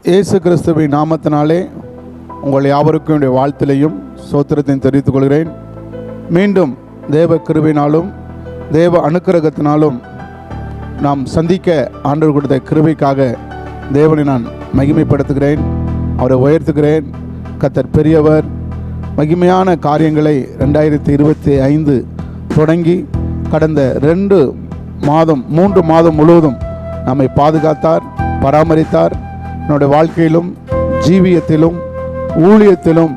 இயேசு கிறிஸ்துவின் நாமத்தினாலே உங்கள் யாவருக்கும் என்னுடைய வாழ்த்திலையும் ஸ்தோத்திரத்தையும் தெரிவித்துக் கொள்கிறேன். மீண்டும் தேவ கிருபையினாலும் தேவ அனுக்கிரகத்தினாலும் நாம் சந்திக்க ஆண்டவர் கொடுத்த கிருபைக்காக தேவனை நான் மகிமைப்படுத்துகிறேன், அவரை உயர்த்துகிறேன். கர்த்தர் பெரியவர். மகிமையான காரியங்களை 2025 தொடங்கி கடந்த 3 மாதம் முழுவதும் நம்மை பாதுகாத்தார், பராமரித்தார். என்னுடைய வாழ்க்கையிலும் ஜீவியத்திலும் ஊழியத்திலும்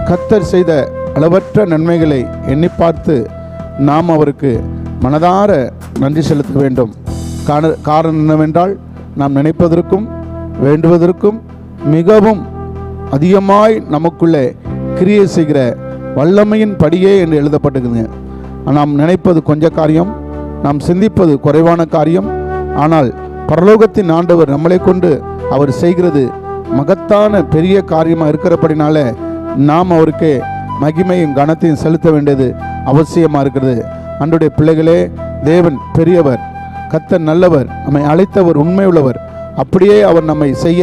கர்த்தர் செய்த அளவற்ற நன்மைகளை எண்ணி பார்த்து நாம் அவருக்கு மனதார நன்றி செலுத்த வேண்டும். காரணம் என்னவென்றால், நாம் நினைப்பதற்கும் வேண்டுவதற்கும் மிகவும் அதிகமாய் நமக்குள்ளே கிரியை செய்கிற வல்லமையின் படியே என்று எழுதப்பட்டிருக்குது. நாம் நினைப்பது கொஞ்ச காரியம், நாம் சிந்திப்பது குறைவான காரியம். ஆனால் பரலோகத்தின் ஆண்டவர் நம்மளை கொண்டு அவர் செய்கிறது மகத்தான பெரிய காரியமாக இருக்கிறபடினால நாம் அவருக்கு மகிமையும் கனத்தையும் செலுத்த வேண்டியது அவசியமாக இருக்கிறது. அன்றைய பிள்ளைகளே, தேவன் பெரியவர், கர்த்தர் நல்லவர், நம்மை அழைத்தவர் உண்மை உள்ளவர். அப்படியே அவர் நம்மை செய்ய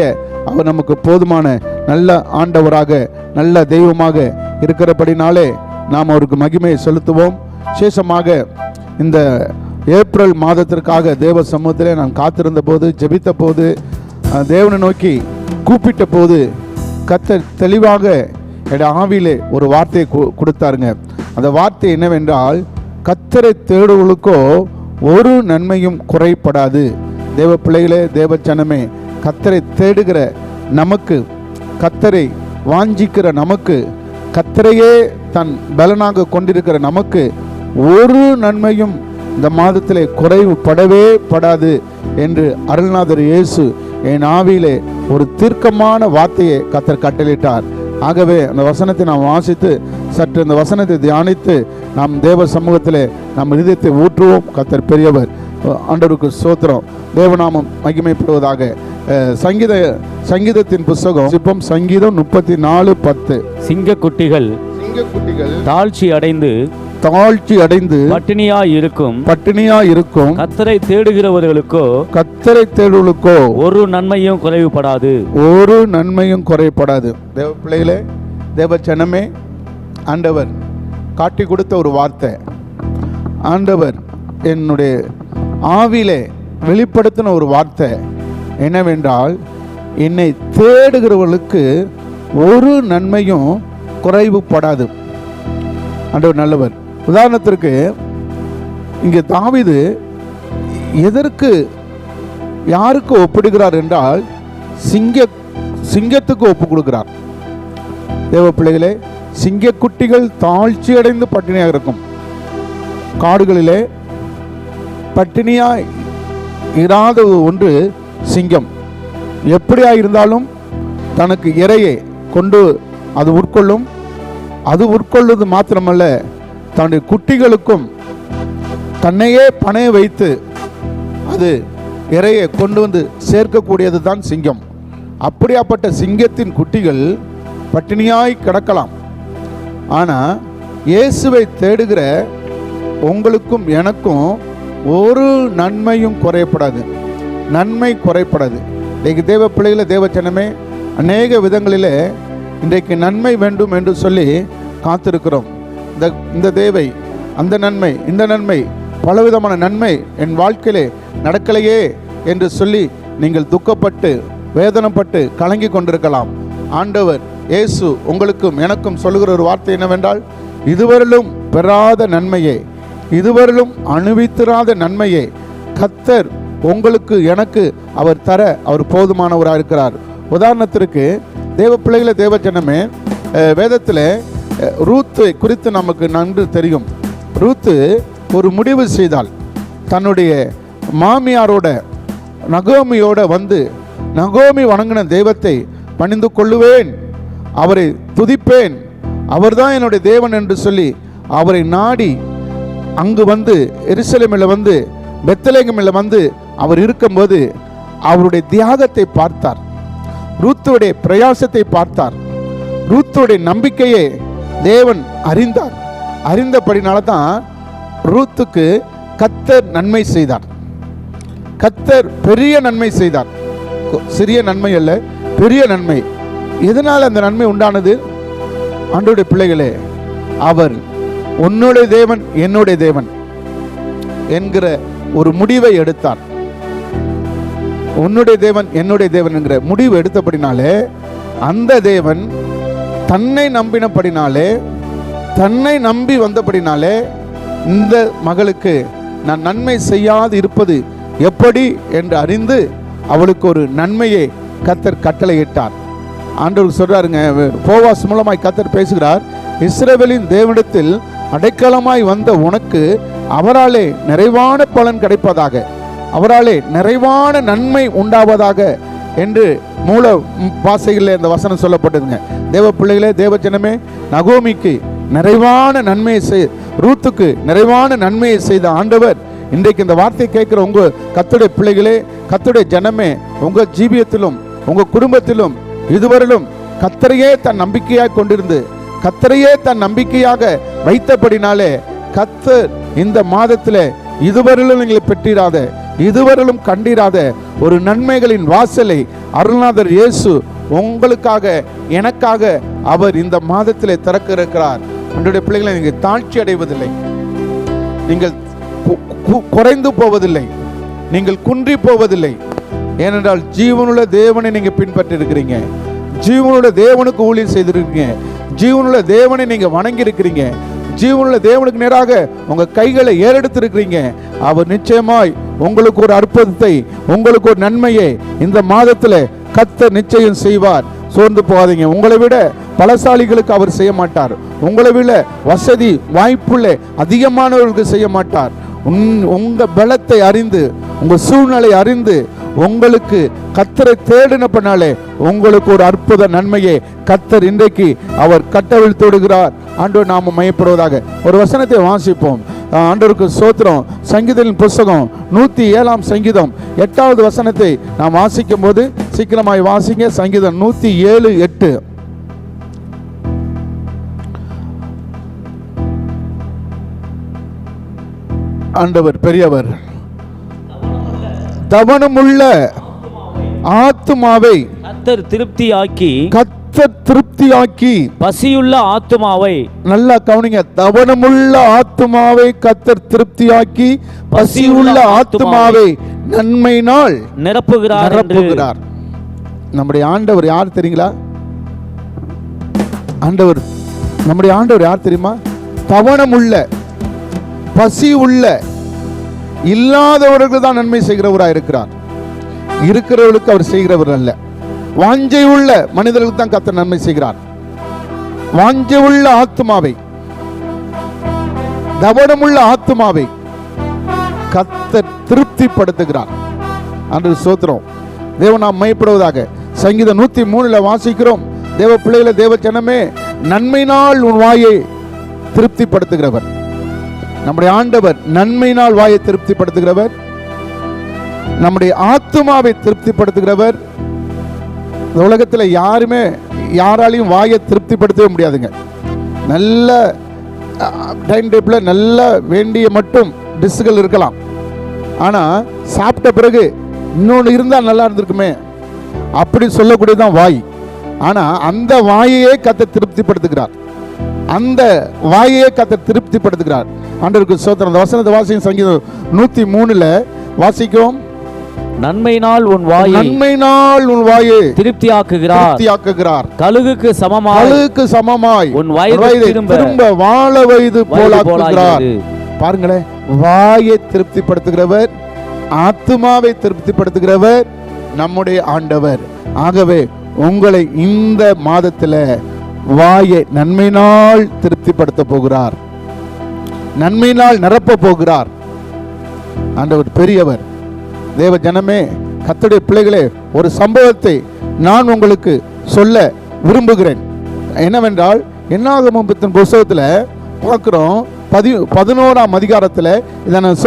அவர் நமக்கு போதுமான நல்ல ஆண்டவராக நல்ல தெய்வமாக இருக்கிறபடினாலே நாம் அவருக்கு மகிமையை செலுத்துவோம். விசேஷமாக இந்த ஏப்ரல் மாதத்திற்காக தேவ சமூகத்திலே நான் காத்திருந்த போது, ஜெபித்த போது, தேவனை நோக்கி கூப்பிட்ட போது கர்த்தர் தெளிவாக என்னுடைய ஆவியிலே ஒரு வார்த்தையை கொடுத்தாருங்க. அந்த வார்த்தை என்னவென்றால், கர்த்தரை தேடுவர்களுக்கோ ஒரு நன்மையும் குறைபடாது. தேவ பிள்ளைகளே, தேவ ஜனமே, கர்த்தரை தேடுகிற நமக்கு, கர்த்தரை வாஞ்சிக்கிற நமக்கு, கர்த்தரையே தன் பலனாக கொண்டிருக்கிற நமக்கு ஒரு நன்மையும் இந்த மாதத்திலே குறைவுபடவே படாது என்று அருள்நாதர் இயேசு என் ஆவியிலே ஒரு தீர்க்கமான வார்த்தையை கர்த்தர் கட்டளையிட்டார். ஆகவே அந்த வசனத்தை நாம் வாசித்து சற்று இந்த வசனத்தை தியானித்து நாம் தேவ சமூகத்திலே நம் இதயத்தை ஊற்றுவோம். கர்த்தர் பெரியவர். ஆண்டவருக்கு ஸ்தோத்திரம். தேவநாமம் மகிமைப்படுவதாக. சங்கீதத்தின் புஸ்தகம் இப்பம் சங்கீதம் 34:10. சிங்கக்குட்டிகள் தாழ்ச்சி அடைந்து பட்டினியா இருக்கும் கர்த்தரை தேடுகிறவர்களுக்கோ ஒரு நன்மையும் குறைபடாது. தேவ பிள்ளைகளே, தேவ ஜனமே, ஆண்டவர் காட்டி கொடுத்த ஒரு வார்த்தை, ஆண்டவர் என்னுடைய ஆவியிலே வெளிப்படுத்தின ஒரு வார்த்தை என்னவென்றால், என்னை தேடுகிறவர்களுக்கு ஒரு நன்மையும் குறைவுபடாது. ஆண்டவர் நல்லவர். உதாரணத்திற்கு இங்கே தாவீது யாருக்கு ஒப்பிடுகிறார் என்றால், சிங்கத்துக்கு ஒப்பு கொடுக்கிறார். தேவ பிள்ளைகளே, சிங்கக்குட்டிகள் தாழ்ச்சி அடைந்து பட்டினியாக இருக்கும். காடுகளிலே பட்டினியாய் இராத ஒன்று சிங்கம். எப்படியா இருந்தாலும் தனக்கு இரையை கொண்டு அது உட்கொள்ளும். அது உட்கொள்வது மாத்திரமல்ல, தன்னுடைய குட்டிகளுக்கும் தன்னையே பணைய வைத்து அது இரையை கொண்டு வந்து சேர்க்கக்கூடியது தான் சிங்கம். அப்படியாப்பட்ட சிங்கத்தின் குட்டிகள் பட்டினியாய் கிடக்கலாம். ஆனால் இயேசுவை தேடுகிற உங்களுக்கும் எனக்கும் ஒரு நன்மையும் குறைபடாது. நன்மை குறைபடாது. இன்றைக்கு தேவ பிள்ளைகளை, தேவ ஜனமே, அநேக விதங்களிலே இன்றைக்கு நன்மை வேண்டும் என்று சொல்லி காத்திருக்கிறோம். இந்த தேவை, அந்த நன்மை, இந்த நன்மை, பலவிதமான நன்மை என் வாழ்க்கையிலே நடக்கலையே என்று சொல்லி நீங்கள் துக்கப்பட்டு வேதனைப்பட்டு கலங்கி கொண்டிருக்கலாம். ஆண்டவர் இயேசு உங்களுக்கும் எனக்கும் சொல்லுகிற ஒரு வார்த்தை என்னவென்றால், இதுவரையிலும் பெறாத நன்மையை, இதுவரையிலும் அனுபவித்திராத நன்மையை கர்த்தர் உங்களுக்கு எனக்கு அவர் தர அவர் போதுமானவராக இருக்கிறார். உதாரணத்திற்கு தேவ பிள்ளைகளை, தேவ ஜனமே, வேதத்தில் ரூத்து குறித்து நமக்கு நன்கு தெரியும். ரூத்து ஒரு முடிவு செய்தால், தன்னுடைய மாமியாரோட நகோமியோட வந்து, நகோமி வணங்கின தெய்வத்தை பணிந்து கொள்ளுவேன், அவரை துதிப்பேன், அவர்தான் என்னுடைய தேவன் என்று சொல்லி அவரை நாடி அங்கு வந்து எருசலேமில் வந்து பெத்லகேமில் வந்து அவர் இருக்கும்போது அவருடைய தியாகத்தை பார்த்தார். ரூத்துடைய பிரயாசத்தை பார்த்தார். ரூத்துடைய நம்பிக்கையை தேவன் அறிந்தார். அறிந்தபடினால தான் ரூத்துக்கு கர்த்தர் நன்மை செய்தார். கர்த்தர் பெரிய நன்மை செய்தார். சிறிய நன்மை அல்ல, பெரிய நன்மை. எதனால் அந்த நன்மை உண்டானது? ஆண்டவருடைய பிள்ளைகளே, அவர் உன்னுடைய தேவன் என்னுடைய தேவன் என்கிற ஒரு முடிவை எடுத்தார். உன்னுடைய தேவன் என்னுடைய தேவன் என்கிற முடிவு எடுத்தபடினாலே, அந்த தேவன் தன்னை நம்பினபடினாலே, தன்னை நம்பி வந்தபடினாலே, இந்த மகளுக்கு நான் நன்மை செய்யாது இருப்பது எப்படி என்று அறிந்து அவளுக்கு ஒரு நன்மையை கர்த்தர் கட்டளையிட்டார். ஆண்டவர் சொல்றாருங்க, போவாஸ் மூலமாய் கர்த்தர் பேசுகிறார், இஸ்ரவேலின் தேவனிடத்தில் அடைக்கலமாய் வந்த உனக்கு அவராலே நிறைவான பலன் கிடைப்பதாக, அவராலே நிறைவான நன்மை உண்டாவதாக என்று மூல பாசைகளில் இந்த வசனம் சொல்லப்பட்டதுங்க. தேவ பிள்ளைகளே, தேவ ஜனமே, நகோமிக்கு நிறைவான நன்மையை ரூத்துக்கு நிறைவான நன்மையை செய்த ஆண்டவர் இன்றைக்கு இந்த வார்த்தையை கேட்கிற உங்க கர்த்தருடைய பிள்ளைகளே, கர்த்தருடைய ஜனமே, உங்க ஜீவியத்திலும் உங்க குடும்பத்திலும் இதுவரையிலும் கர்த்தரையே தன் நம்பிக்கையாக கொண்டிருந்து கர்த்தரையே தன் நம்பிக்கையாக வைத்தபடினாலே கர்த்தர் இந்த மாதத்தில் இதுவரையிலும் நீங்கள் பெற்றிராத, இதுவரையிலும் கண்டிராத ஒரு நன்மைகளின் வாசலை அருள்நாதர் இயேசு உங்களுக்காக எனக்காக அவர் இந்த மாதத்திலே திறக்க இருக்கிறார். உங்களுடைய பிள்ளைகளை நீங்கள் தாழ்ச்சி அடைவதில்லை, நீங்கள் குறைந்து போவதில்லை, நீங்கள் குன்றி போவதில்லை. ஏனென்றால் ஜீவனுள்ள தேவனை நீங்க பின்பற்றி இருக்கிறீங்க, ஜீவனுள்ள தேவனுக்கு ஊழியம் செய்திருக்கீங்க, ஜீவனுள்ள தேவனை நீங்க வணங்கி இருக்கிறீங்க, ஜீவனுள்ள தேவனுக்கு நேராக உங்க கைகளை ஏறெடுத்திருக்கிறீங்க. அவர் நிச்சயமாய் உங்களுக்கு ஒரு அற்புதத்தை, உங்களுக்கு ஒரு நன்மையை இந்த மாதத்தில் கர்த்தர் நிச்சயம் செய்வார். சோர்ந்து போகாதீங்க. உங்களை விட பலசாலிகளுக்கு அவர் செய்ய மாட்டார், உங்களை விட வசதி வாய்ப்புள்ள அதிகமானவர்களுக்கு செய்ய மாட்டார். உங்க பலத்தை அறிந்து, உங்க சூழ்நிலை அறிந்து உங்களுக்கு கர்த்தரை தேடினப்பனாலே உங்களுக்கு ஒரு அற்புத நன்மையை கர்த்தர் இன்றைக்கு அவர் கட்டவிழ்த்தோடுகிறார். ஆண்டவர் நாம மையப்படுவதாக. ஒரு வசனத்தை வாசிப்போம். ஆண்டவருக்கு ஸ்தோத்திரம். சங்கீதத்தின் புஸ்தகம் 107 சங்கீதம் 8வது வசனத்தை நாம் வாசிக்கும் போது சீக்கிரமாய் வாசிங்க. சங்கீதம் 107:8. ஆண்டவர் பெரியவர். தவனமுள்ள ஆத்துமாவை கர்த்தர் திருப்தியாக்கி பசியுள்ள ஆத்துமாவை, நல்லா கவனிங்க, தவனமுள்ள ஆத்துமாவை கர்த்தர் திருப்தியாக்கி பசியுள்ள ஆத்துமாவை நன்மையினால் நிரப்புகிறார். நம்முடைய ஆண்டவர் யார் தெரியுங்களா? ஆண்டவர், நம்முடைய ஆண்டவர் யார் தெரியுமா? தவனமுள்ள, பசி உள்ள, இல்லாதவர்களுக்கு தான் நன்மை செய்கிறவராக இருக்கிறார். இருக்கிறவர்களுக்கு அவர் செய்கிறவர் அல்ல. வாஞ்சை உள்ள மனிதர்களுக்கு தான் கர்த்தர் நன்மை செய்கிறார். வாஞ்சை உள்ள ஆத்துமாவை, தவனமுள்ள ஆத்துமாவை கர்த்தர் திருப்திப்படுத்துகிறார். அன்று ஸ்தோத்திரம். தேவன் நாம் மையப்படுவதாக. சங்கீதம் 103 வாசிக்கிறோம். தேவ பிள்ளைகளை, தேவ ஜனமே, நன்மையினால் உன் வாயை திருப்திப்படுத்துகிறவர் நம்முடைய ஆண்டவர். நன்மையினால் வாயை திருப்திப்படுத்துகிறவர், நம்முடைய ஆத்துமாவை திருப்திப்படுத்துகிறவர். இந்த உலகத்தில் யாருமே யாராலையும் வாயை திருப்திப்படுத்தவே முடியாதுங்க. நல்ல டைம் டேபிளில் நல்ல வேண்டிய மட்டும் டிஷ்கள் இருக்கலாம், ஆனால் சாப்பிட்ட பிறகு இன்னொன்று இருந்தால் நல்லா இருந்திருக்குமே அப்படி சொல்லக்கூடியதான் வாய். ஆனால் அந்த வாயையே கர்த்தர் திருப்திப்படுத்துகிறார், அந்த வாயையே கர்த்தர் திருப்திப்படுத்துகிறார். ஆண்டவருக்கு ஸ்தோத்திரம். அந்த வசனத்தை வாசிக்கும். சங்கீதம் 103 வாசிக்கும். நன்மையினால் உன் வாயை திருப்தியாக்குகிறார். கழுகுக்கு சமமாய் உன் வயதை திரும்ப வாழ வயது போலாக்குகிறார். பாருங்களேன், வாயை திருப்திப்படுத்துகிறவர், ஆத்துமாவை திருப்திப்படுத்துகிறவர் நம்முடைய ஆண்டவர். ஆகவே உங்களை இந்த மாதத்தில் வாயை நன்மையினால் திருப்திப்படுத்த போகிறார், நன்மையினால் நிரப்ப போகிறார். ஆண்டவர் பெரியவர். தேவ ஜனமே, கர்த்தருடைய பிள்ளைகளே, ஒரு சம்பவத்தை நான் உங்களுக்கு சொல்ல விரும்புகிறேன். என்னவென்றால், என்னாகமம் புத்தகத்தில் பார்க்கிறோம் 11ஆம் அதிகாரத்தில் இதை நான்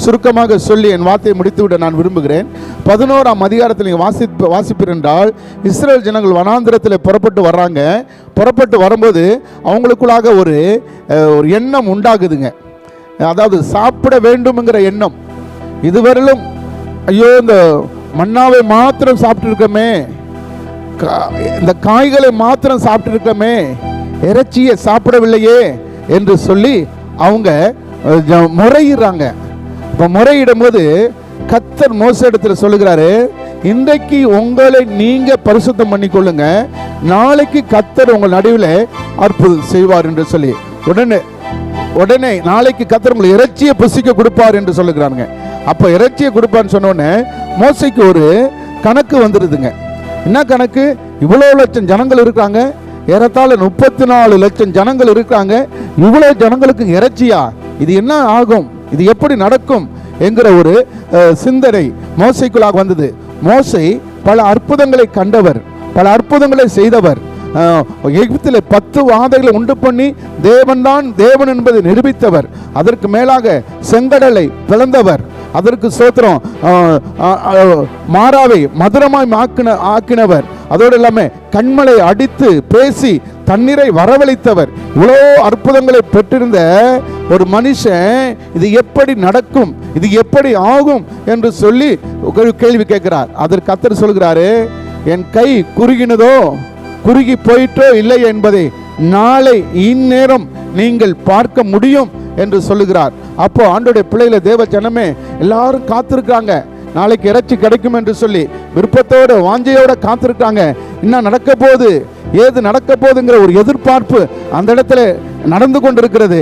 சுருக்கமாக சொல்லி என் வார்த்தையை முடித்துவிட நான் விரும்புகிறேன். 11ஆம் அதிகாரத்தில் நீங்கள் வாசிப்பீர் என்றால், இஸ்ரேல் ஜனங்கள் வனாந்திரத்தில் புறப்பட்டு வர்றாங்க. புறப்பட்டு வரும்போது அவங்களுக்குள்ளாக ஒரு எண்ணம் உண்டாகுதுங்க. அதாவது சாப்பிட வேண்டும்ங்கிற எண்ணம். இதுவரையிலும் ஐயோ இந்த மன்னாவை மாத்திரம் சாப்பிட்டு இருக்கமே, இந்த காய்களை மாத்திரம் சாப்பிட்டு இருக்கமே, இறைச்சியை சாப்பிடவில்லையே என்று சொல்லி அவங்க முறையிடுறாங்க. இப்ப முறையிடும் போது கர்த்தர் மோசே இடத்துல சொல்லுகிறாரு, இன்றைக்கு உங்களை நீங்க பரிசுத்தம் பண்ணிக்கொள்ளுங்க, நாளைக்கு கர்த்தர் உங்கள் நடுவில் அற்புதம் செய்வார் என்று சொல்லி உடனே நாளைக்கு கர்த்தர் உங்களுக்கு இறைச்சியை புசிக்க கொடுப்பார் என்று சொல்லுகிறாங்க. அப்ப இறைச்சியை கொடுப்பான்னு சொன்னோடனே மோசைக்கு ஒரு கணக்கு வந்துருதுங்க. என்ன கணக்கு? இவ்வளவு லட்சம் ஜனங்கள் இருக்காங்க, ஏறத்தாழ 34 லட்சம் ஜனங்கள் இருக்காங்க, இவ்வளவு ஜனங்களுக்கு இறைச்சியா? இது என்ன ஆகும்? இது எப்படி நடக்கும் என்கிற ஒரு சிந்தனை மோசைக்குள்ளாக வந்தது. மோசை பல அற்புதங்களை கண்டவர், பல அற்புதங்களை செய்தவர். எகிப்திலே 10 வாதைகளை உண்டு பண்ணி தேவன் தான் தேவன் என்பதை நிரூபித்தவர். அதற்கு மேலாக செங்கடலை பிளந்தவர். அதற்கு ஸ்தோத்திரம். மாறாவை மதுரமாய் ஆக்கினவர். அதோடு இல்லாம கண்மலை அடித்து பேசி தண்ணீரை வரவழைத்தவர். இவ்வளோ அற்புதங்களை பெற்றிருந்த ஒரு மனுஷன் இது எப்படி நடக்கும், இது எப்படி ஆகும் என்று சொல்லி கேள்வி கேட்கிறார். அதற்கு கர்த்தர் சொல்கிறாரு, என் கை குறுகினதோ குறுகி போயிட்டோ இல்லை என்பதை நாளை இந்நேரம் நீங்கள் பார்க்க முடியும் என்று சொல்லுகிறார். அப்போ ஆண்டோடைய பிள்ளைகளை தேவ ஜனமே எல்லாரும் காத்திருக்காங்க, நாளைக்கு இறைச்சி கிடைக்கும் என்று சொல்லி விருப்பத்தோட வாஞ்சையோட காத்திருக்காங்க. என்ன நடக்க போகுது, ஏது நடக்க போகுதுங்கிற ஒரு எதிர்பார்ப்பு அந்த இடத்துல நடந்து கொண்டிருக்கிறது.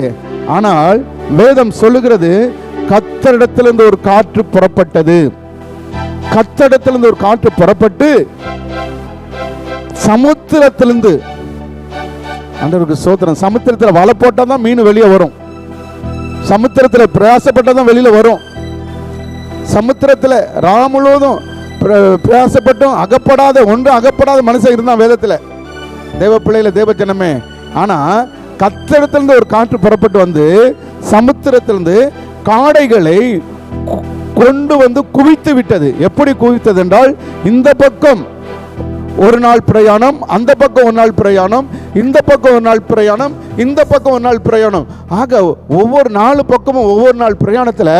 ஆனால் வேதம் சொல்லுகிறது, கர்த்தரிடத்திலிருந்து ஒரு காற்று புறப்பட்டது. கர்த்தரிடத்திலிருந்து ஒரு காற்று புறப்பட்டு சமுத்திரத்திலிருந்து, ஆண்டவருக்கு ஸ்தோத்திரம், சமுத்திரத்தில் வலை போட்டா தான் மீன் வெளியே வரும், சமுத்திரத்தில் பிரயாசப்பட்டதான் வெளியில வரும். சமுத்திரத்தில் ராம் முழுவதும் பிரயாசப்பட்டும் அகப்படாத மனுஷன் இருந்தான் வேதத்தில், தேவ பிள்ளையில தேவ ஜனமே. ஆனா கர்த்தரிடத்திலிருந்து ஒரு காற்று புறப்பட்டு வந்து சமுத்திரத்திலிருந்து காடைகளை கொண்டு வந்து குவித்து விட்டது. எப்படி குவித்தது என்றால், இந்த பக்கம் ஒரு நாள் பிரயாணம், அந்த பக்கம் ஒரு நாள் பிரயாணம், இந்த பக்கம் ஒரு நாள் பிரயாணம், இந்த பக்கம் ஒரு நாள் பிரயாணம். ஆக ஒவ்வொரு 4 பக்கமும் ஒவ்வொரு நாள் பிரயாணத்தில்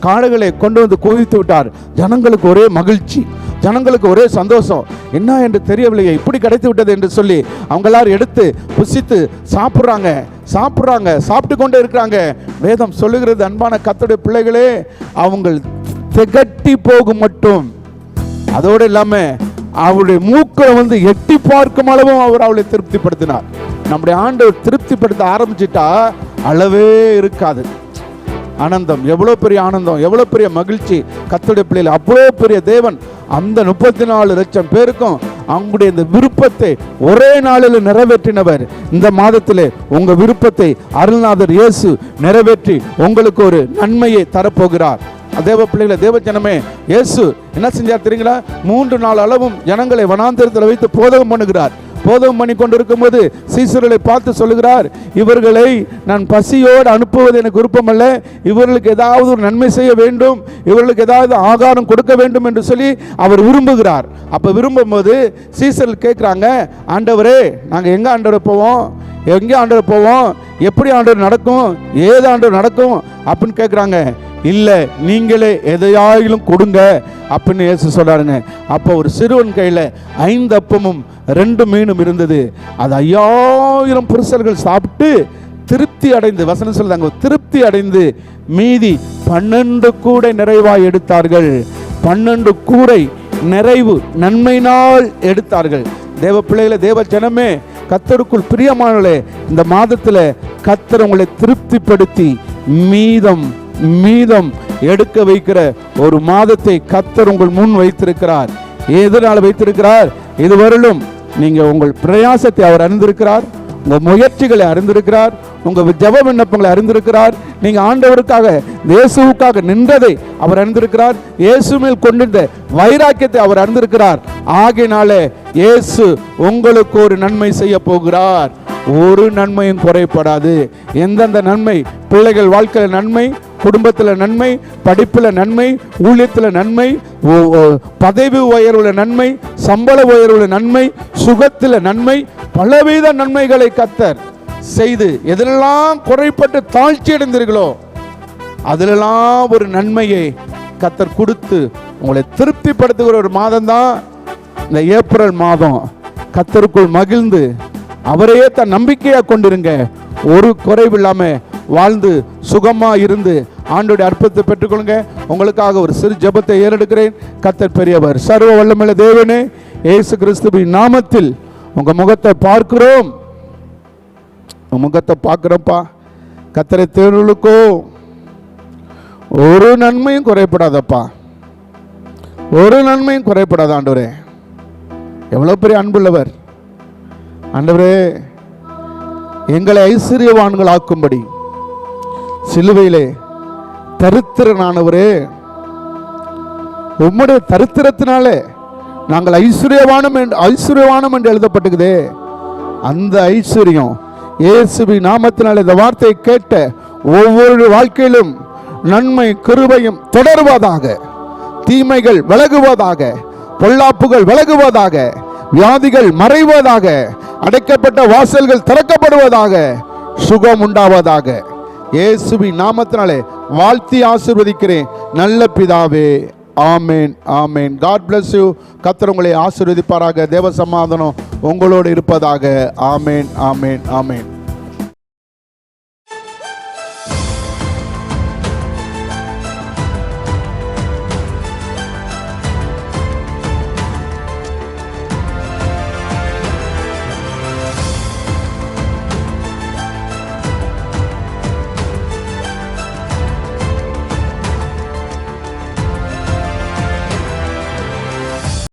காடுகளை கொண்டு வந்து குவித்து விட்டார். ஜனங்களுக்கு ஒரே மகிழ்ச்சி, ஜனங்களுக்கு ஒரே சந்தோஷம். என்ன என்று தெரியவில்லையே, இப்படி கிடைத்து விட்டது என்று சொல்லி அவங்க எல்லாரும் எடுத்து புசித்து சாப்பிட்றாங்க, சாப்பிட்டு கொண்டே இருக்கிறாங்க. வேதம் சொல்லுகிறது, அன்பான கர்த்தருடைய பிள்ளைகளே, அவங்க திகட்டி போகும் மட்டும், அதோடு இல்லாம அவருடைய மூக்களை வந்து எட்டி பார்க்கும் அளவும் அவர் அவளை திருப்திப்படுத்தினார். நம்முடைய ஆண்டவர் திருப்திப்படுத்த ஆரம்பிச்சிட்டா அளவே இருக்காது. ஆனந்தம், எவ்வளவு பெரிய ஆனந்தம், எவ்வளவு பெரிய மகிழ்ச்சி கர்த்தருடைய பிள்ளைகள். அவ்வளோ பெரிய தேவன் அந்த 34 லட்சம் பேருக்கும் அவங்களுடைய இந்த விருப்பத்தை ஒரே நாளில் நிறைவேற்றினவர். இந்த மாதத்திலே உங்க விருப்பத்தை அருள்நாதர் இயேசு நிறைவேற்றி உங்களுக்கு ஒரு நன்மையை தரப்போகிறார். தேவ பிள்ளைகளை தேவ ஜனமே, இயேசு என்ன செஞ்சார் தெரியுங்களா? 3 நாள் அளவும் ஜனங்களை வனாந்தரத்தில் வைத்து போதகம் பண்ணுகிறார். போதகம் பண்ணி கொண்டிருக்கும் போது சீசர்களை பார்த்து சொல்லுகிறார், இவர்களை நான் பசியோடு அனுப்புவது எனக்கு விருப்பம் அல்ல, இவர்களுக்கு ஏதாவது ஒரு நன்மை செய்ய வேண்டும், இவர்களுக்கு ஏதாவது ஆகாரம் கொடுக்க வேண்டும் என்று சொல்லி அவர் விரும்புகிறார். அப்ப விரும்பும் போது சீசர்கள் கேட்கிறாங்க, ஆண்டவரே நாங்கள் எங்க ஆண்டவர் போவோம், எங்கே ஆண்டவர் போவோம், எப்படி ஆண்டவர் நடக்கும், ஏது ஆண்டவர் நடக்கும் அப்படின்னு கேட்குறாங்க. இல்லை, நீங்களே எதையாயிலும் கொடுங்க அப்படின்னு இயேசு சொல்றாருங்க. அப்போ ஒரு சிறுவன் கையில் 5 அப்பமும் 2 மீனும் இருந்தது. அது 5000 புருஷர்கள் சாப்பிட்டு திருப்தி அடைந்து, வசனம் சொல்றாங்க, திருப்தி அடைந்து மீதி 12 கூடை நிறைவாய் எடுத்தார்கள். 12 கூடை நிறைவு நன்மையினால் எடுத்தார்கள். தேவ பிள்ளைகளை தேவ ஜனமே, கர்த்தருக்குள் பிரியமானவர்களே, இந்த மாதத்தில் கர்த்தர் உங்களை திருப்திப்படுத்தி மீதம் எடுக்க வைக்கிற ஒரு மாதத்தை கர்த்தர் உங்கள் முன் வைத்திருக்கிறார். எதனால வைத்திருக்கிறார்? இதுவரையிலும் நீங்க உங்கள் பிரயாசத்தை அவர் அறிந்திருக்கிறார், உங்க முயற்சிகளை அறிந்திருக்கிறார், உங்க ஜெப விண்ணப்பங்களை அறிந்திருக்கிறார், நீங்க ஆண்டவருக்காக இயேசுவுக்காக நின்றதை அவர் அறிந்திருக்கிறார், இயேசு மேல் கொண்டிருந்த வைராக்கியத்தை அவர் அறிந்திருக்கிறார். ஆகையினாலே இயேசு உங்களுக்கு ஒரு நன்மை செய்ய போகிறார். ஒரு நன்மையும் குறைபடாது. எந்தெந்த நன்மை? பிள்ளைகள் வாழ்க்கையில் நன்மை, குடும்பத்தில் நன்மை, படிப்பில் நன்மை, ஊழியத்தில் நன்மை, பதவி உயர்வுல நன்மை, சம்பள உயர்வுல நன்மை, சுகத்தில் நன்மை, பலவித நன்மைகளை கர்த்தர் செய்து எதிலெல்லாம் குறைப்பட்டு தாழ்ச்சி அடைந்தீர்களோ அதிலெல்லாம் ஒரு நன்மையை கர்த்தர் கொடுத்து உங்களை திருப்திப்படுத்துகிற ஒரு மாதம் தான் இந்த ஏப்ரல் மாதம். கர்த்தருக்குள் மகிழ்ந்து அவரையே தன் நம்பிக்கையாக கொண்டிருங்க. ஒரு குறைவில்லாம வாழ்ந்து சுகமா இருந்து ஆண்டோடைய அற்புதத்தை பெற்றுக்கொள்ளுங்க. உங்களுக்காக ஒரு சிறு ஜெபத்தை ஏறெடுக்கிறேன். கர்த்தர் பெரியவர், சர்வ வல்லமையுள்ள தேவனே, இயேசு கிறிஸ்துவின் நாமத்தில் உங்க முகத்தை பார்க்கிறோம். முகத்தை பார்க்கிறோம்ப்பா. கர்த்தரை தேவர்களுக்கோ ஒரு நன்மையும் குறைப்படாதப்பா, ஒரு நன்மையும் குறைப்படாத ஆண்டவரே. எவ்வளவு பெரிய அன்புள்ளவர் ஆண்டவரே. எங்களை ஐஸ்வர்யவான்கள் ஆக்கும்படி சிலுவையிலே தரித்திரனானவரே, உம்முடைய தரித்திரத்தினாலே நாங்கள் ஐஸ்வர்யவானம் என்று எழுதப்பட்டுக்குதே. அந்த ஐஸ்வர்யம் இயேசுவின் நாமத்தினாலே இந்த வார்த்தையை கேட்ட ஒவ்வொரு வாழ்க்கையிலும் நன்மை கிருபையும் தொடர்வதாக, தீமைகள் விலகுவதாக, பொல்லாப்புகள் விலகுவதாக, வியாதிகள் மறைவதாக, அடைக்கப்பட்ட வாசல்கள் திறக்கப்படுவதாக, சுகம் உண்டாவதாக. இயேசுவின் நாமத்தினாலே வாழ்த்தி ஆசீர்வதிக்கிறேன் நல்ல பிதாவே. ஆமேன், ஆமேன். God bless you. கர்த்தர் உங்களை ஆசீர்வதிப்பாராக. தேவ சமாதானம் உங்களோடு இருப்பதாக. ஆமேன், ஆமேன், ஆமேன்.